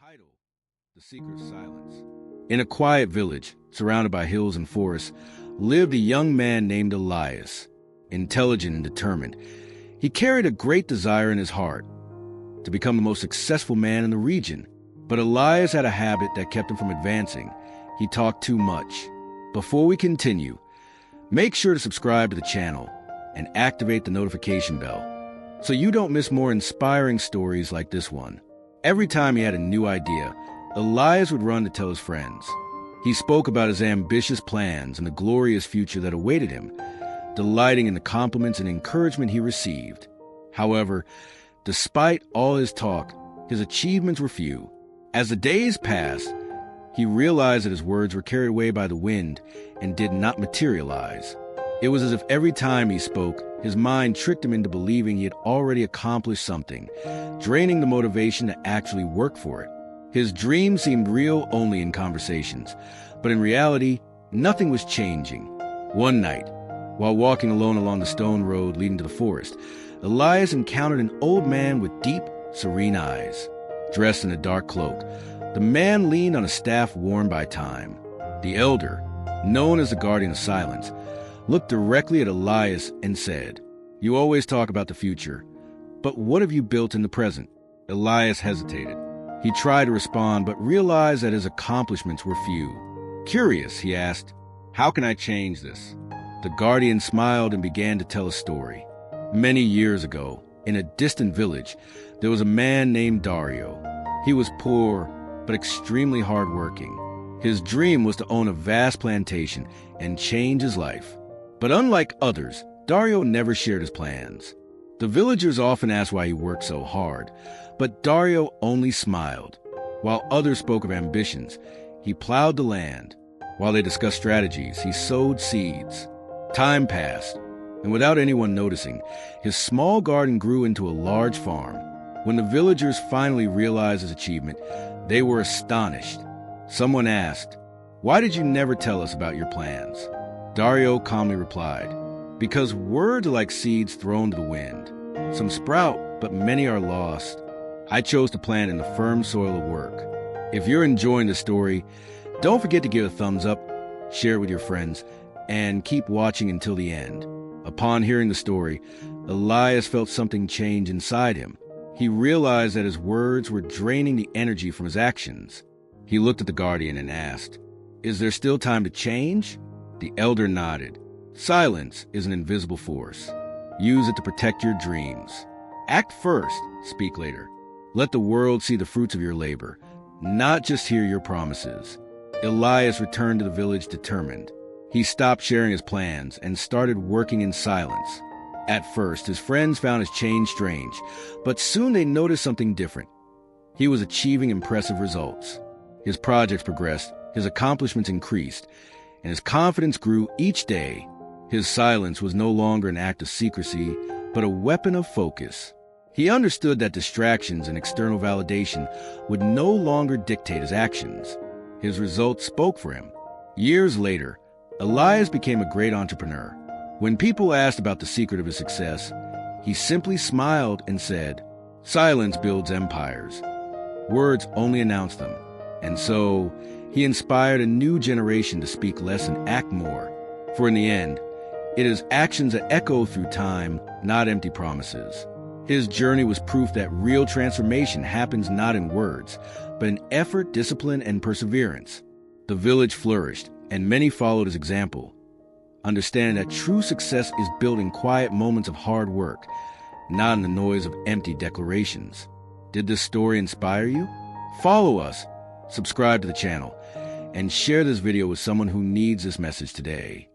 Title: The Secret of Silence. In a quiet village, surrounded by hills and forests, lived a young man named Elias. Intelligent and determined, he carried a great desire in his heart to become the most successful man in the region. But Elias had a habit that kept him from advancing. He talked too much. Before we continue, make sure to subscribe to the channel and activate the notification bell so you don't miss more inspiring stories like this one. Every time he had a new idea, Elias would run to tell his friends. He spoke about his ambitious plans and the glorious future that awaited him, delighting in the compliments and encouragement he received. However, despite all his talk, his achievements were few. As the days passed, he realized that his words were carried away by the wind and did not materialize. It was as if every time he spoke, his mind tricked him into believing he had already accomplished something, draining the motivation to actually work for it. His dreams seemed real only in conversations, but in reality, nothing was changing. One night, while walking alone along the stone road leading to the forest, Elias encountered an old man with deep, serene eyes. Dressed in a dark cloak, the man leaned on a staff worn by time. The elder, known as the guardian of silence, looked directly at Elias and said, "You always talk about the future, but what have you built in the present?" Elias hesitated. He tried to respond, but realized that his accomplishments were few. Curious, he asked, "How can I change this?" The guardian smiled and began to tell a story. Many years ago, in a distant village, there was a man named Dario. He was poor, but extremely hardworking. His dream was to own a vast plantation and change his life. But unlike others, Dario never shared his plans. The villagers often asked why he worked so hard, but Dario only smiled. While others spoke of ambitions, he plowed the land. While they discussed strategies, he sowed seeds. Time passed, and without anyone noticing, his small garden grew into a large farm. When the villagers finally realized his achievement, they were astonished. Someone asked, "Why did you never tell us about your plans?" Dario calmly replied, "Because words are like seeds thrown to the wind. Some sprout, but many are lost. I chose to plant in the firm soil of work." If you're enjoying the story, don't forget to give a thumbs up, share it with your friends, and keep watching until the end. Upon hearing the story, Elias felt something change inside him. He realized that his words were draining the energy from his actions. He looked at the guardian and asked, "Is there still time to change?" The elder nodded. "Silence is an invisible force. Use it to protect your dreams. Act first, speak later. Let the world see the fruits of your labor, not just hear your promises." Elias returned to the village determined. He stopped sharing his plans and started working in silence. At first, his friends found his change strange, but soon they noticed something different. He was achieving impressive results. His projects progressed, his accomplishments increased, and his confidence grew each day. His silence was no longer an act of secrecy, but a weapon of focus. He understood that distractions and external validation would no longer dictate his actions. His results spoke for him. Years later, Elias became a great entrepreneur. When people asked about the secret of his success, he simply smiled and said, "Silence builds empires. Words only announce them." And so, he inspired a new generation to speak less and act more. For in the end, it is actions that echo through time, not empty promises. His journey was proof that real transformation happens not in words, but in effort, discipline, and perseverance. The village flourished, and many followed his example, understanding that true success is built in quiet moments of hard work, not in the noise of empty declarations. Did this story inspire you? Follow us, subscribe to the channel, and share this video with someone who needs this message today.